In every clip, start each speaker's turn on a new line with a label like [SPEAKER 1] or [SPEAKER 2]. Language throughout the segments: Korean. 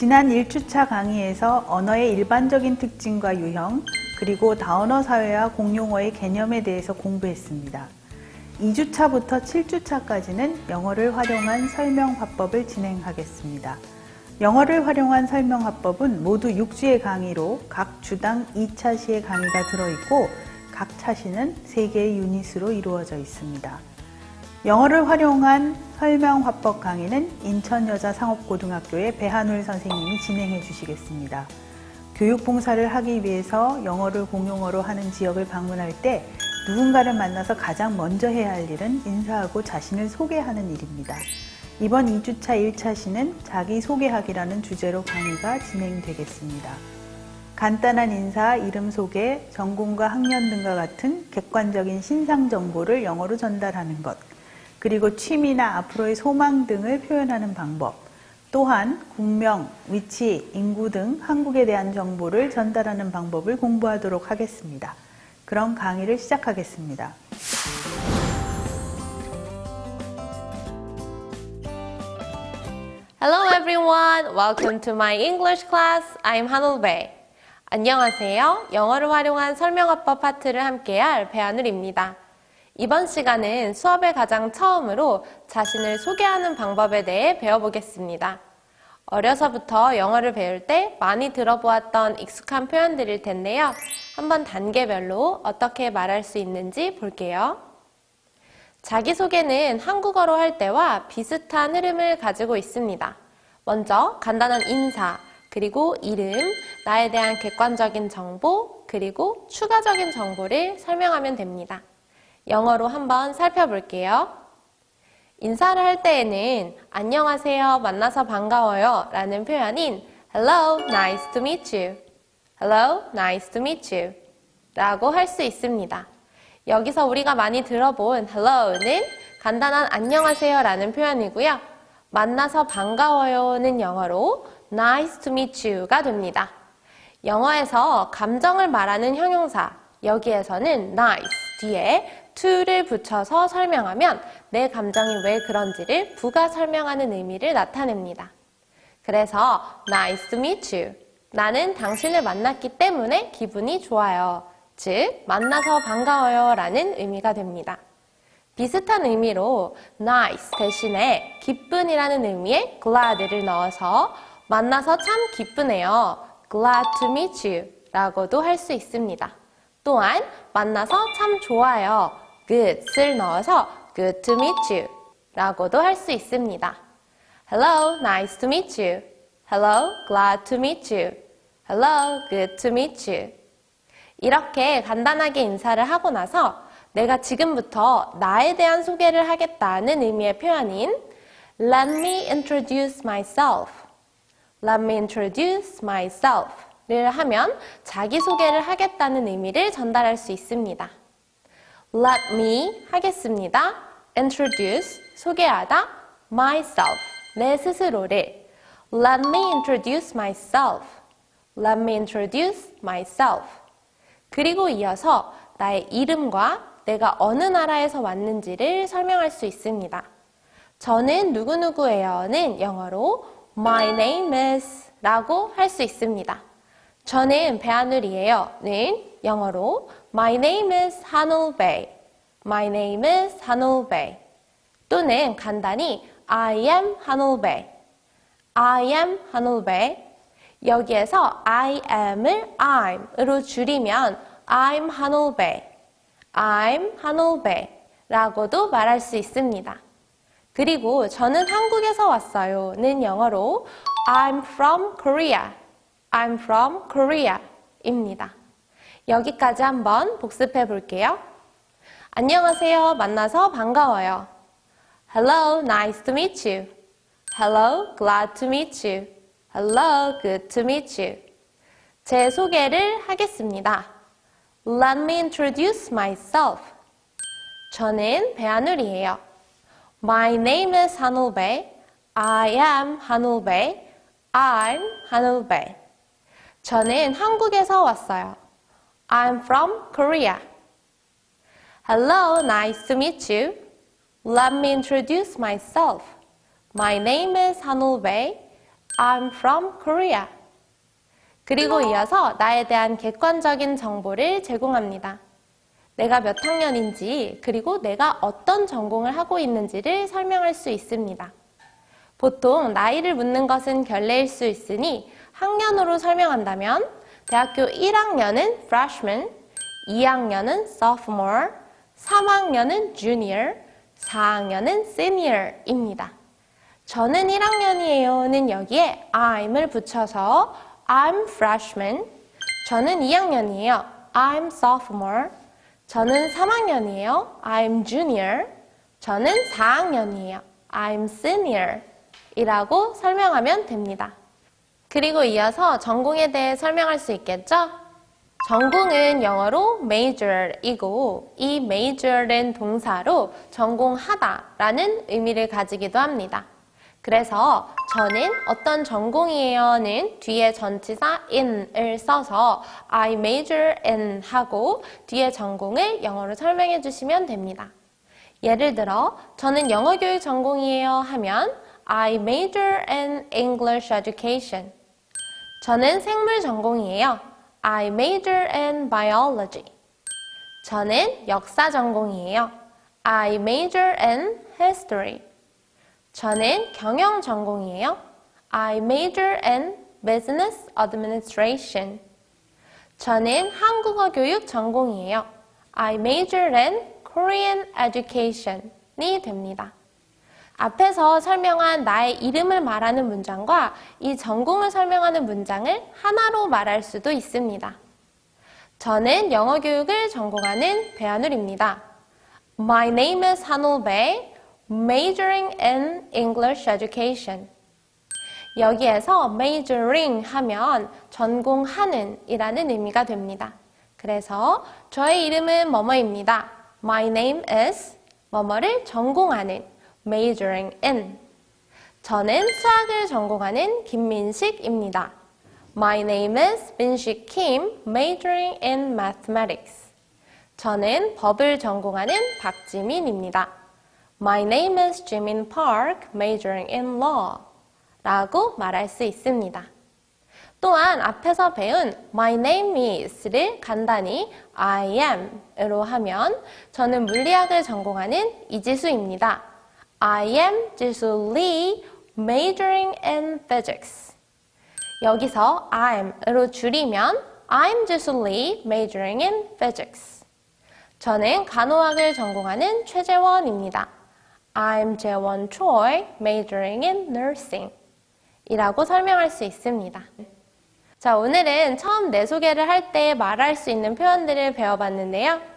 [SPEAKER 1] 지난 1주차 강의에서 언어의 일반적인 특징과 유형, 그리고 다언어 사회와 공용어의 개념에 대해서 공부했습니다. 2주차부터 7주차까지는 영어를 활용한 설명 화법을 진행하겠습니다. 영어를 활용한 설명 화법은 모두 6주의 강의로 각 주당 2차 시의 강의가 들어있고 각 차시는 3개의 유닛으로 이루어져 있습니다. 영어를 활용한 설명 화법 강의는 인천여자상업고등학교의 배한울 선생님이 진행해 주시겠습니다. 교육봉사를 하기 위해서 영어를 공용어로 하는 지역을 방문할 때 누군가를 만나서 가장 먼저 해야 할 일은 인사하고 자신을 소개하는 일입니다. 이번 2주차 1차 시는 자기소개하기라는 주제로 강의가 진행되겠습니다. 간단한 인사, 이름 소개, 전공과 학년 등과 같은 객관적인 신상 정보를 영어로 전달하는 것, 그리고 취미나 앞으로의 소망 등을 표현하는 방법, 또한 국명, 위치, 인구 등 한국에 대한 정보를 전달하는 방법을 공부하도록 하겠습니다. 그럼 강의를 시작하겠습니다.
[SPEAKER 2] Hello everyone, welcome to my English class. I'm 한울배. 안녕하세요. 영어를 활용한 설명화법 파트를 함께할 배한울입니다. 이번 시간은 수업의 가장 처음으로 자신을 소개하는 방법에 대해 배워보겠습니다. 어려서부터 영어를 배울 때 많이 들어보았던 익숙한 표현들일 텐데요. 한번 단계별로 어떻게 말할 수 있는지 볼게요. 자기소개는 한국어로 할 때와 비슷한 흐름을 가지고 있습니다. 먼저 간단한 인사, 그리고 이름, 나에 대한 객관적인 정보, 그리고 추가적인 정보를 설명하면 됩니다. 영어로 한번 살펴볼게요. 인사를 할 때에는 안녕하세요, 만나서 반가워요 라는 표현인 Hello, nice to meet you. Hello, nice to meet you 라고 할 수 있습니다. 여기서 우리가 많이 들어본 Hello는 간단한 안녕하세요 라는 표현이고요. 만나서 반가워요는 영어로 Nice to meet you가 됩니다. 영어에서 감정을 말하는 형용사, 여기에서는 nice 뒤에 to를 붙여서 설명하면 내 감정이 왜 그런지를 부가 설명하는 의미를 나타냅니다. 그래서 nice to meet you. 나는 당신을 만났기 때문에 기분이 좋아요. 즉, 만나서 반가워요 라는 의미가 됩니다. 비슷한 의미로 nice 대신에 기쁜이라는 의미의 glad를 넣어서 만나서 참 기쁘네요. glad to meet you 라고도 할 수 있습니다. 또한 만나서 참 좋아요. good을 넣어서 good to meet you 라고도 할 수 있습니다. Hello, nice to meet you. Hello, glad to meet you. Hello, good to meet you. 이렇게 간단하게 인사를 하고 나서 내가 지금부터 나에 대한 소개를 하겠다는 의미의 표현인 Let me introduce myself. Let me introduce myself 를 하면 자기소개를 하겠다는 의미를 전달할 수 있습니다. Let me 하겠습니다. Introduce 소개하다 myself 내 스스로를 Let me introduce myself. Let me introduce myself. 그리고 이어서 나의 이름과 내가 어느 나라에서 왔는지를 설명할 수 있습니다. 저는 누구누구예요는 영어로 My name is 라고 할 수 있습니다. 저는 배한울이에요 는 영어로 My name is 한울배. My name is 한울배. 또는 간단히 I am 한울배. I am 한울배. 여기에서 I am을 I'm으로 줄이면 I'm 한울배. I'm 한울배 라고도 말할 수 있습니다. 그리고 저는 한국에서 왔어요 는 영어로 I'm from Korea. I'm from Korea 입니다. 여기까지 한번 복습해 볼게요. 안녕하세요. 만나서 반가워요. Hello, nice to meet you. Hello, glad to meet you. Hello, good to meet you. 제 소개를 하겠습니다. Let me introduce myself. 저는 배한울이에요. My name is 한울배. I am 한울배. I'm 한울배. 저는 한국에서 왔어요. I'm from Korea. Hello, nice to meet you. Let me introduce myself. My name is 한울배. I'm from Korea. 그리고 이어서 나에 대한 객관적인 정보를 제공합니다. 내가 몇 학년인지, 그리고 내가 어떤 전공을 하고 있는지를 설명할 수 있습니다. 보통 나이를 묻는 것은 결례일 수 있으니 학년으로 설명한다면 대학교 1학년은 freshman, 2학년은 sophomore, 3학년은 junior, 4학년은 senior입니다. 저는 1학년이에요는 여기에 I'm을 붙여서 I'm freshman, 저는 2학년이에요. I'm sophomore, 저는 3학년이에요. I'm junior, 저는 4학년이에요. I'm senior 이라고 설명하면 됩니다. 그리고 이어서 전공에 대해 설명할 수 있겠죠? 전공은 영어로 major이고 이 major은 동사로 전공하다 라는 의미를 가지기도 합니다. 그래서 저는 어떤 전공이에요는 뒤에 전치사 in을 써서 I major in 하고 뒤에 전공을 영어로 설명해 주시면 됩니다. 예를 들어 저는 영어 교육 전공이에요 하면 I major in English education. 저는 생물 전공이에요. I major in biology. 저는 역사 전공이에요. I major in history. 저는 경영 전공이에요. I major in business administration. 저는 한국어 교육 전공이에요. I major in Korean education이 됩니다. 앞에서 설명한 나의 이름을 말하는 문장과 이 전공을 설명하는 문장을 하나로 말할 수도 있습니다. 저는 영어 교육을 전공하는 배한울입니다. My name is 한울 Bae, majoring in English education. 여기에서 majoring 하면 전공하는 이라는 의미가 됩니다. 그래서 저의 이름은 뭐뭐입니다. My name is 뭐뭐를 전공하는 majoring in. 저는 수학을 전공하는 김민식입니다. My name is 민식 Kim, majoring in mathematics. 저는 법을 전공하는 박지민입니다. My name is Jimin Park, majoring in law. 라고 말할 수 있습니다. 또한 앞에서 배운 My name is를 간단히 I am으로 하면 저는 물리학을 전공하는 이지수입니다. I am 지수 Lee, majoring in physics. 여기서 I'm으로 줄이면 I'm 지수 Lee, majoring in physics. 저는 간호학을 전공하는 최재원입니다. I'm 재원 Choi, majoring in nursing. 이라고 설명할 수 있습니다. 자, 오늘은 처음 내 소개를 할 때 말할 수 있는 표현들을 배워봤는데요.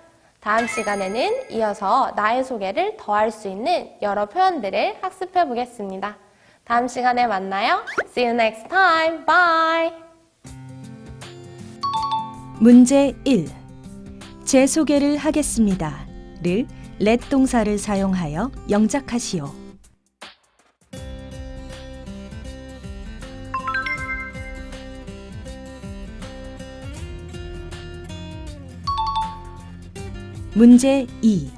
[SPEAKER 2] 다음 시간에는 이어서 나의 소개를 더 할 수 있는 여러 표현들을 학습해 보겠습니다. 다음 시간에 만나요. See you next time. Bye!
[SPEAKER 3] 문제 1. 제 소개를 하겠습니다. 를 let 동사를 사용하여 영작하시오. 문제 2.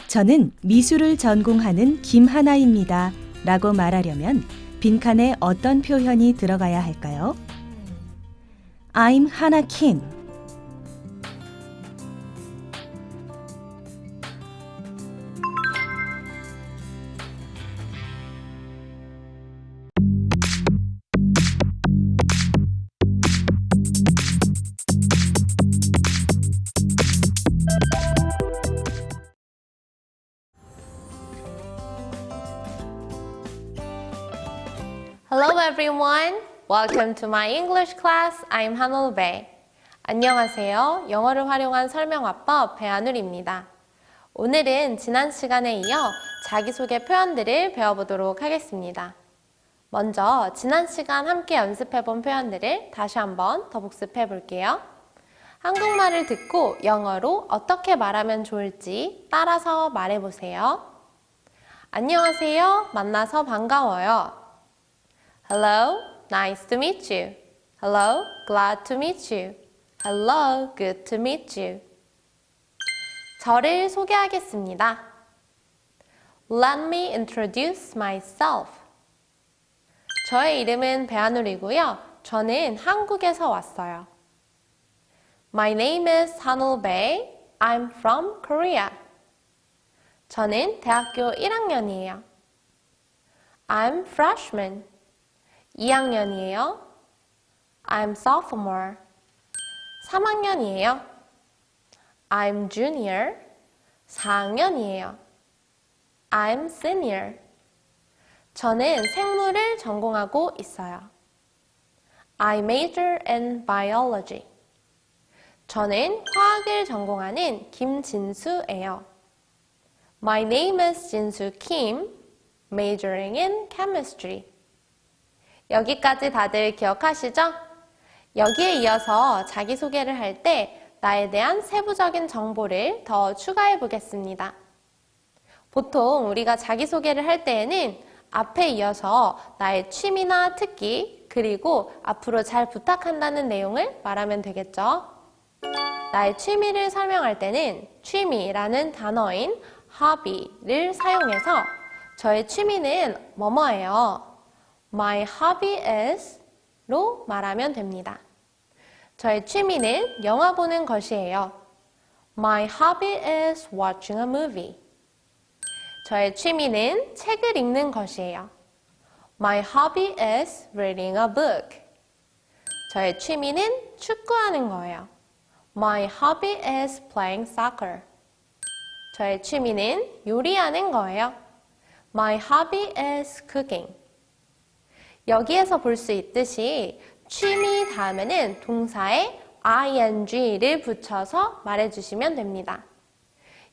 [SPEAKER 3] 저는 미술을 전공하는 김하나입니다. 라고 말하려면 빈칸에 어떤 표현이 들어가야 할까요? I'm 하나 Kim.
[SPEAKER 2] Hello everyone. Welcome to my English class. I'm 한울 Bae. 안녕하세요. 영어를 활용한 설명화법 배한울입니다. 오늘은 지난 시간에 이어 자기소개 표현들을 배워보도록 하겠습니다. 먼저 지난 시간 함께 연습해본 표현들을 다시 한번 더 복습해 볼게요. 한국말을 듣고 영어로 어떻게 말하면 좋을지 따라서 말해보세요. 안녕하세요. 만나서 반가워요. Hello, nice to meet you. Hello, glad to meet you. Hello, good to meet you. 저를 소개하겠습니다. Let me introduce myself. 저의 이름은 배한울이고요. 저는 한국에서 왔어요. My name is Hanul Bae. I'm from Korea. 저는 대학교 1학년이에요. I'm freshman. 2학년이에요. I'm sophomore. 3학년이에요. I'm junior. 4학년이에요. I'm senior. 저는 생물을 전공하고 있어요. I major in biology. 저는 화학을 전공하는 김진수예요. My name is 진수 Kim, majoring in chemistry. 여기까지 다들 기억하시죠? 여기에 이어서 자기소개를 할 때 나에 대한 세부적인 정보를 더 추가해 보겠습니다. 보통 우리가 자기소개를 할 때에는 앞에 이어서 나의 취미나 특기, 그리고 앞으로 잘 부탁한다는 내용을 말하면 되겠죠. 나의 취미를 설명할 때는 취미라는 단어인 hobby를 사용해서 저의 취미는 뭐뭐예요. My hobby is 로 말하면 됩니다. 저의 취미는 영화 보는 것이에요. My hobby is watching a movie. 저의 취미는 책을 읽는 것이에요. My hobby is reading a book. 저의 취미는 축구하는 거예요. My hobby is playing soccer. 저의 취미는 요리하는 거예요. My hobby is cooking. 여기에서 볼 수 있듯이 취미 다음에는 동사에 ing를 붙여서 말해주시면 됩니다.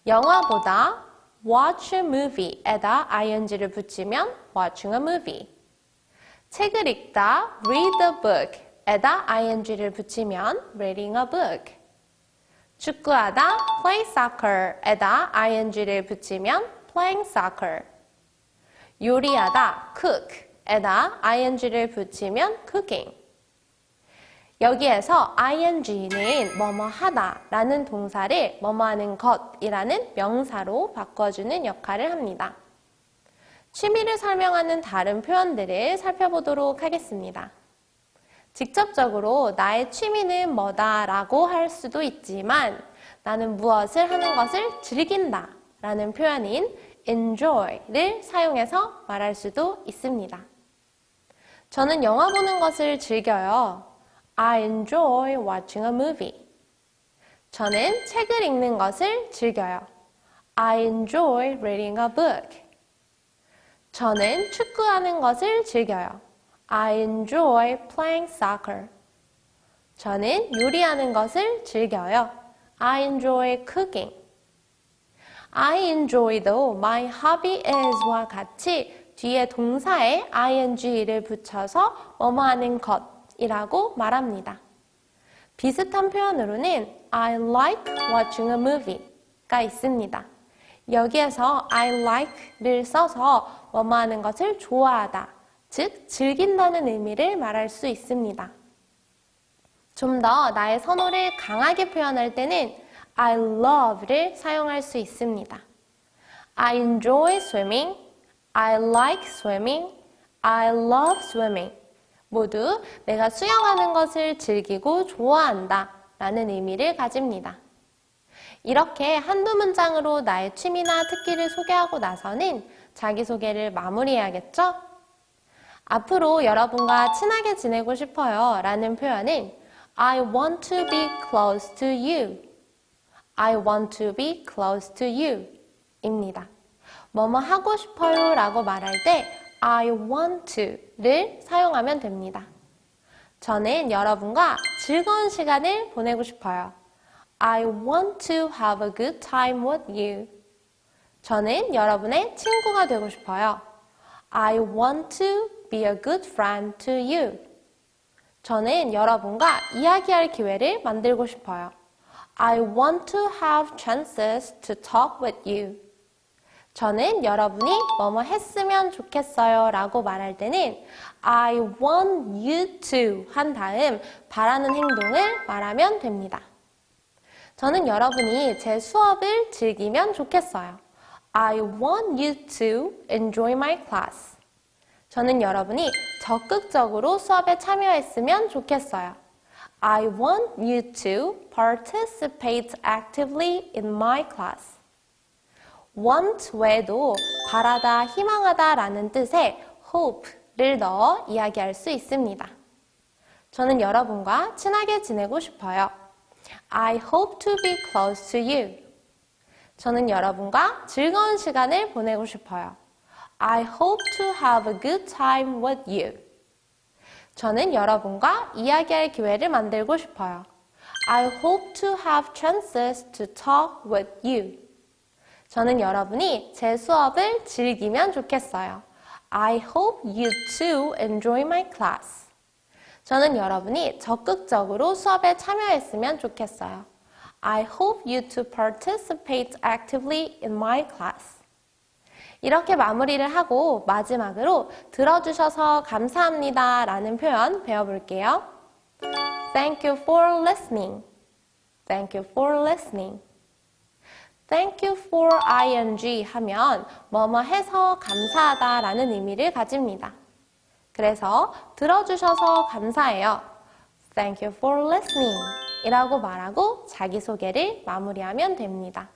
[SPEAKER 2] 영화보다 watch a movie에다 ing를 붙이면 watching a movie. 책을 읽다 read a book에다 ing를 붙이면 reading a book. 축구하다 play soccer에다 ing를 붙이면 playing soccer. 요리하다 cook에다 ing를 붙이면 cooking. 여기에서 ing는 뭐뭐 하다 라는 동사를 뭐뭐 하는 것이라는 명사로 바꿔주는 역할을 합니다. 취미를 설명하는 다른 표현들을 살펴보도록 하겠습니다. 직접적으로 나의 취미는 뭐다 라고 할 수도 있지만 나는 무엇을 하는 것을 즐긴다 라는 표현인 enjoy를 사용해서 말할 수도 있습니다. 저는 영화 보는 것을 즐겨요. I enjoy watching a movie. 저는 책을 읽는 것을 즐겨요. I enjoy reading a book. 저는 축구하는 것을 즐겨요. I enjoy playing soccer. 저는 요리하는 것을 즐겨요. I enjoy cooking. I enjoy도 my hobby is와 같이 뒤에 동사에 ing를 붙여서 뭐뭐 하는 것이라고 말합니다. 비슷한 표현으로는 I like watching a movie가 있습니다. 여기에서 I like를 써서 뭐뭐 하는 것을 좋아하다, 즉 즐긴다는 의미를 말할 수 있습니다. 좀 더 나의 선호를 강하게 표현할 때는 I love를 사용할 수 있습니다. I enjoy swimming, I like swimming, I love swimming. 모두 내가 수영하는 것을 즐기고 좋아한다 라는 의미를 가집니다. 이렇게 한두 문장으로 나의 취미나 특기를 소개하고 나서는 자기소개를 마무리해야겠죠? 앞으로 여러분과 친하게 지내고 싶어요 라는 표현은 I want to be close to you. I want to be close to you 입니다. 뭐뭐 하고 싶어요 라고 말할 때 I want to를 사용하면 됩니다. 저는 여러분과 즐거운 시간을 보내고 싶어요. I want to have a good time with you. 저는 여러분의 친구가 되고 싶어요. I want to be a good friend to you. 저는 여러분과 이야기할 기회를 만들고 싶어요. I want to have chances to talk with you. 저는 여러분이 뭐뭐 했으면 좋겠어요 라고 말할 때는 I want you to 한 다음 바라는 행동을 말하면 됩니다. 저는 여러분이 제 수업을 즐기면 좋겠어요. I want you to enjoy my class. 저는 여러분이 적극적으로 수업에 참여했으면 좋겠어요. I want you to participate actively in my class. want 외에도 바라다, 희망하다 라는 뜻의 hope를 넣어 이야기할 수 있습니다. 저는 여러분과 친하게 지내고 싶어요. I hope to be close to you. 저는 여러분과 즐거운 시간을 보내고 싶어요. I hope to have a good time with you. 저는 여러분과 이야기할 기회를 만들고 싶어요. I hope to have chances to talk with you. 저는 여러분이 제 수업을 즐기면 좋겠어요. I hope you too enjoy my class. 저는 여러분이 적극적으로 수업에 참여했으면 좋겠어요. I hope you to participate actively in my class. 이렇게 마무리를 하고 마지막으로 들어주셔서 감사합니다 라는 표현 배워볼게요. Thank you for listening. Thank you for listening. Thank you for ing 하면 뭐뭐 해서 감사하다 라는 의미를 가집니다. 그래서 들어주셔서 감사해요. Thank you for listening 이라고 말하고 자기소개를 마무리하면 됩니다.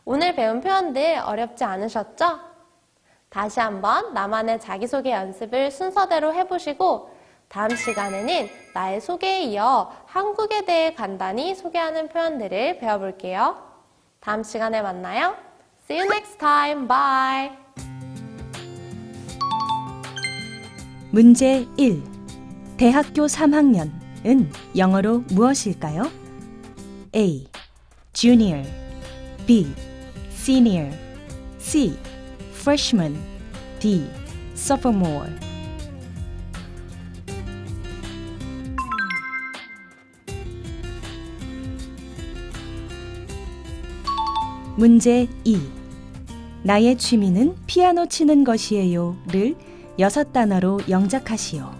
[SPEAKER 2] 오늘 배운 표현들 어렵지 않으셨죠? 다시 한번 나만의 자기소개 연습을 순서대로 해보시고 다음 시간에는 나의 소개에 이어 한국에 대해 간단히 소개하는 표현들을 배워볼게요. 다음 시간에 만나요. See you next time. Bye.
[SPEAKER 3] 문제 1. 대학교 3학년은 영어로 무엇일까요? A. Junior B. Senior C. Freshman D. Sophomore 문제 2. 나의 취미는 피아노 치는 것이에요를 6단어로 영작하시오.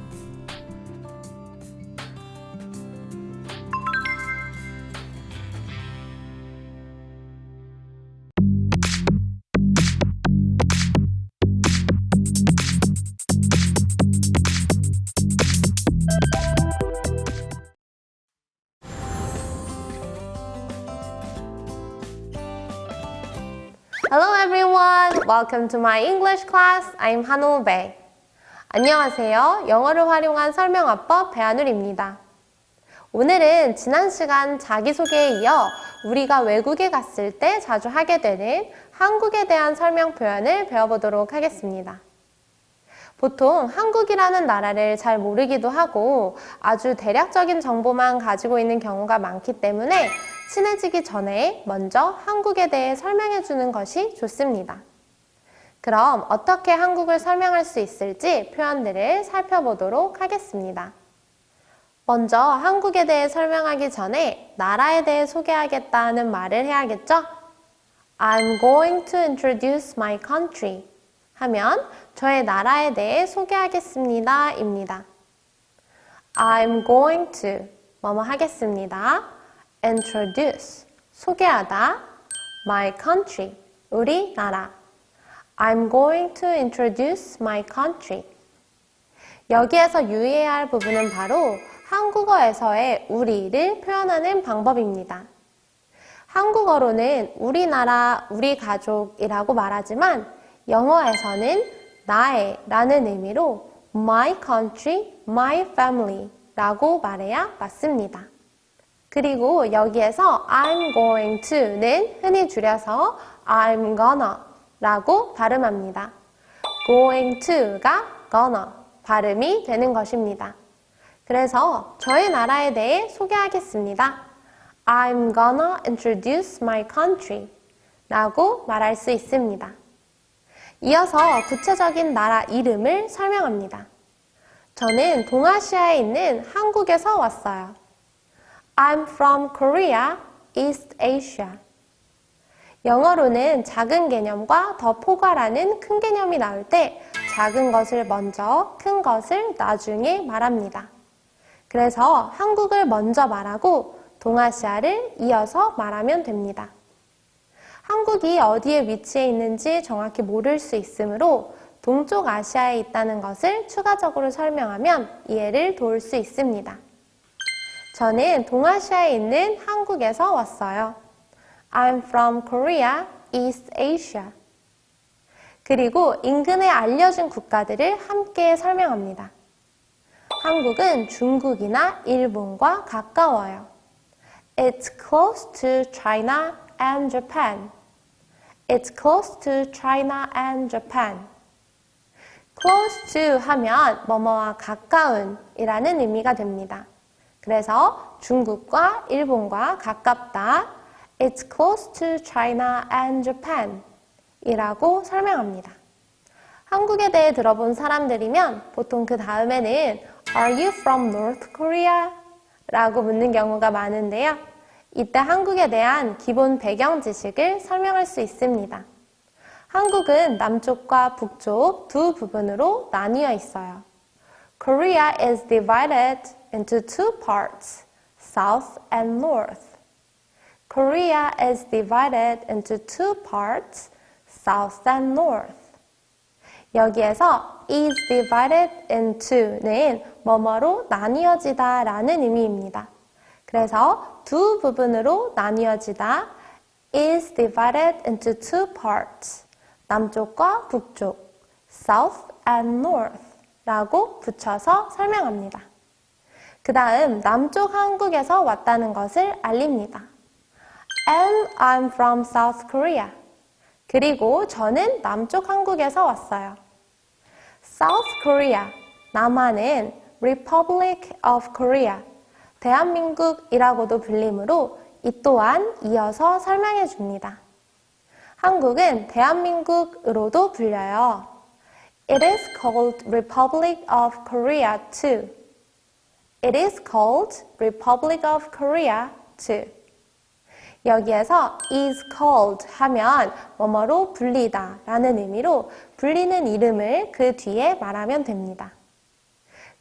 [SPEAKER 2] Hello everyone. Welcome to my English class. I'm Hanul Bae. 안녕하세요. 영어를 활용한 설명화법 배한울입니다. 오늘은 지난 시간 자기소개에 이어 우리가 외국에 갔을 때 자주 하게 되는 한국에 대한 설명 표현을 배워보도록 하겠습니다. 보통 한국이라는 나라를 잘 모르기도 하고 아주 대략적인 정보만 가지고 있는 경우가 많기 때문에 친해지기 전에 먼저 한국에 대해 설명해 주는 것이 좋습니다. 그럼 어떻게 한국을 설명할 수 있을지 표현들을 살펴보도록 하겠습니다. 먼저 한국에 대해 설명하기 전에 나라에 대해 소개하겠다는 말을 해야겠죠? I'm going to introduce my country 하면 저의 나라에 대해 소개하겠습니다 입니다. I'm going to 뭐뭐 하겠습니다. introduce 소개하다 my country 우리 나라 I'm going to introduce my country 여기에서 유의해야 할 부분은 바로 한국어에서의 우리를 표현하는 방법입니다. 한국어로는 우리나라, 우리 가족이라고 말하지만 영어에서는 나의 라는 의미로 my country, my family 라고 말해야 맞습니다. 그리고 여기에서 I'm going to는 흔히 줄여서 I'm gonna 라고 발음합니다. going to가 gonna 발음이 되는 것입니다. 그래서 저의 나라에 대해 소개하겠습니다. I'm gonna introduce my country 라고 말할 수 있습니다. 이어서 구체적인 나라 이름을 설명합니다. 저는 동아시아에 있는 한국에서 왔어요. I'm from Korea, East Asia. 영어로는 작은 개념과 더 포괄하는 큰 개념이 나올 때 작은 것을 먼저, 큰 것을 나중에 말합니다. 그래서 한국을 먼저 말하고 동아시아를 이어서 말하면 됩니다. 한국이 어디에 위치해 있는지 정확히 모를 수 있으므로 동쪽 아시아에 있다는 것을 추가적으로 설명하면 이해를 도울 수 있습니다. 저는 동아시아에 있는 한국에서 왔어요. I'm from Korea, East Asia. 그리고 인근에 알려진 국가들을 함께 설명합니다. 한국은 중국이나 일본과 가까워요. It's close to China and Japan. It's close to China and Japan. close to 하면 뭐뭐와 가까운 이라는 의미가 됩니다. 그래서 중국과 일본과 가깝다. It's close to China and Japan 이라고 설명합니다. 한국에 대해 들어본 사람들이면 보통 그 다음에는 Are you from North Korea? 라고 묻는 경우가 많은데요. 이때 한국에 대한 기본 배경 지식을 설명할 수 있습니다. 한국은 남쪽과 북쪽 두 부분으로 나뉘어 있어요. Korea is divided into two parts, South and North. Korea is divided into two parts, South and North. 여기에서 is divided into는 뭐뭐로 나뉘어지다 라는 의미입니다. 그래서 두 부분으로 나뉘어지다 is divided into two parts. 남쪽과 북쪽, South and North 라고 붙여서 설명합니다. 그 다음 남쪽 한국에서 왔다는 것을 알립니다. And I'm from South Korea. 그리고 저는 남쪽 한국에서 왔어요. South Korea, 남한은 Republic of Korea, 대한민국이라고도 불리므로 이 또한 이어서 설명해 줍니다. 한국은 대한민국으로도 불려요. It is called Republic of Korea too. It is called Republic of Korea too. 여기에서 is called 하면 뭐뭐로 불리다 라는 의미로 불리는 이름을 그 뒤에 말하면 됩니다.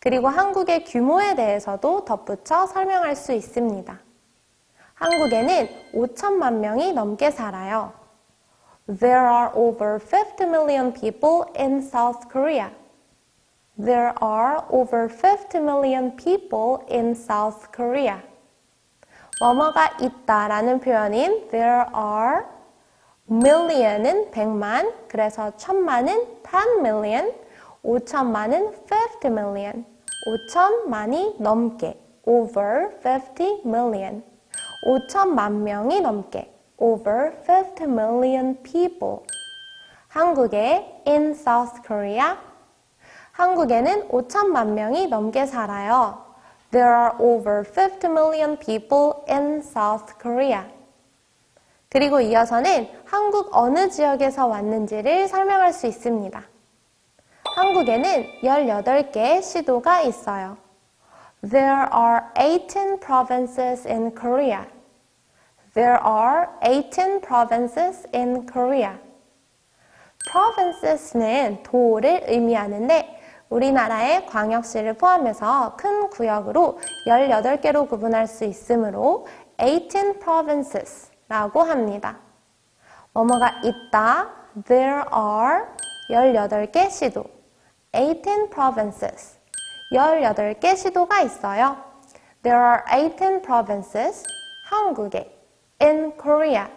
[SPEAKER 2] 그리고 한국의 규모에 대해서도 덧붙여 설명할 수 있습니다. 한국에는 5천만 명이 넘게 살아요. There are over 50 million people in South Korea. There are over 50 million people in South Korea. 뭐뭐가 있다라는 표현인 there are million은 100만, 그래서 천만은 10 million, 5천만은 50 million, 5천만이 넘게 over 50 million, 5천만 명이 넘게 over 50 million people. 한국에 in South Korea, 한국에는 5천만 명이 넘게 살아요. There are over 50 million people in South Korea. 그리고 이어서는 한국 어느 지역에서 왔는지를 설명할 수 있습니다. 한국에는 18개의 시도가 있어요. There are 18 provinces in Korea. There are 18 provinces in Korea. provinces는 도를 의미하는데 우리나라의 광역시를 포함해서 큰 구역으로 18개로 구분할 수 있으므로 18 provinces라고 합니다. 뭐뭐가 있다, there are 18개 시도, 18 provinces, 18개 시도가 있어요. There are 18 provinces, 한국에, in Korea.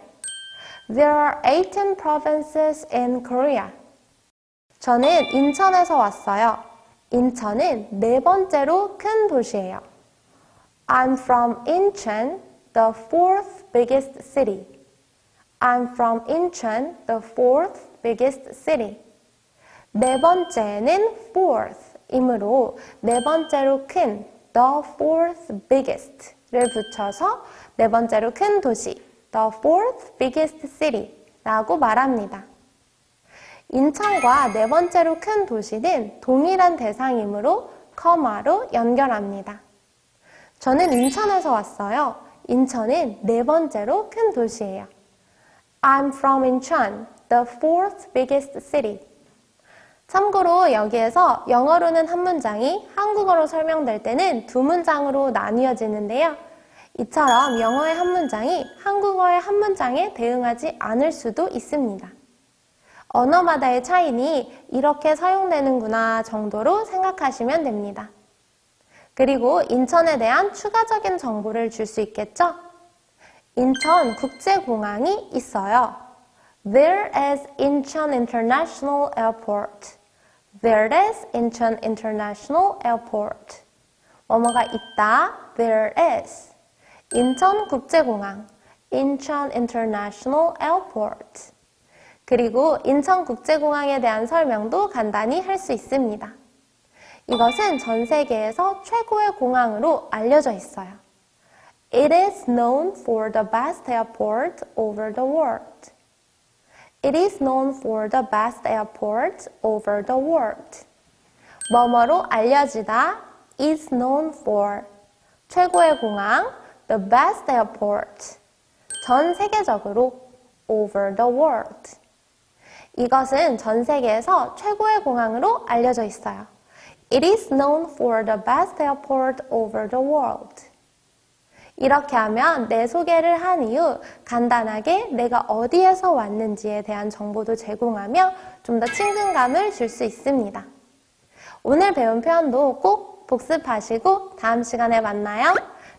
[SPEAKER 2] There are 18 provinces in Korea. 저는 인천에서 왔어요. 인천은 네 번째로 큰 도시예요. I'm from Incheon, the fourth biggest city. I'm from Incheon, the fourth biggest city. 네 번째는 fourth이므로 네 번째로 큰 the fourth biggest를 붙여서 네 번째로 큰 도시 the fourth biggest city라고 말합니다. 인천과 네 번째로 큰 도시는 동일한 대상이므로 커마로 연결합니다. 저는 인천에서 왔어요. 인천은 네 번째로 큰 도시예요. I'm from Incheon, the fourth biggest city. 참고로 여기에서 영어로는 한 문장이 한국어로 설명될 때는 두 문장으로 나뉘어지는데요. 이처럼 영어의 한 문장이 한국어의 한 문장에 대응하지 않을 수도 있습니다. 언어마다의 차이니 이렇게 사용되는구나 정도로 생각하시면 됩니다. 그리고 인천에 대한 추가적인 정보를 줄 수 있겠죠? 인천국제공항이 있어요. There is Incheon International Airport. There is Incheon International Airport. 뭐뭐가 있다. There is. 인천국제공항. Incheon International Airport. 그리고 인천국제공항에 대한 설명도 간단히 할 수 있습니다. 이것은 전 세계에서 최고의 공항으로 알려져 있어요. It is known for the best airport over the world. It is known for the best airport over the world. 뭐뭐로 알려지다 is known for 최고의 공항, the best airport. 전 세계적으로 over the world. 이것은 전 세계에서 최고의 공항으로 알려져 있어요. It is known for the best airport over the world. 이렇게 하면 내 소개를 한 이후 간단하게 내가 어디에서 왔는지에 대한 정보도 제공하며 좀 더 친근감을 줄 수 있습니다. 오늘 배운 표현도 꼭 복습하시고 다음 시간에 만나요.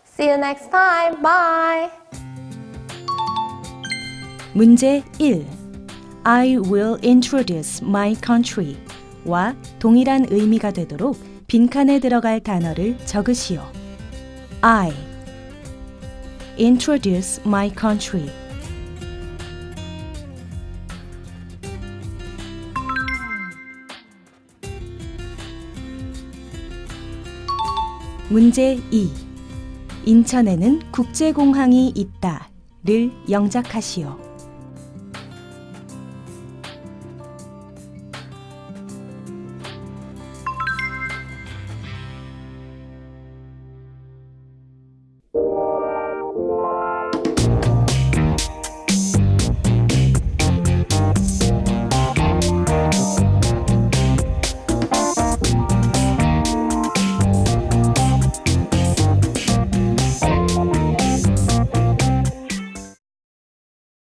[SPEAKER 2] See you next time. Bye.
[SPEAKER 3] 문제 1. I will introduce my country 와 동일한 의미가 되도록 빈칸에 들어갈 단어를 적으시오. I introduce my country. 문제 2. 인천에는 국제공항이 있다를 영작하시오.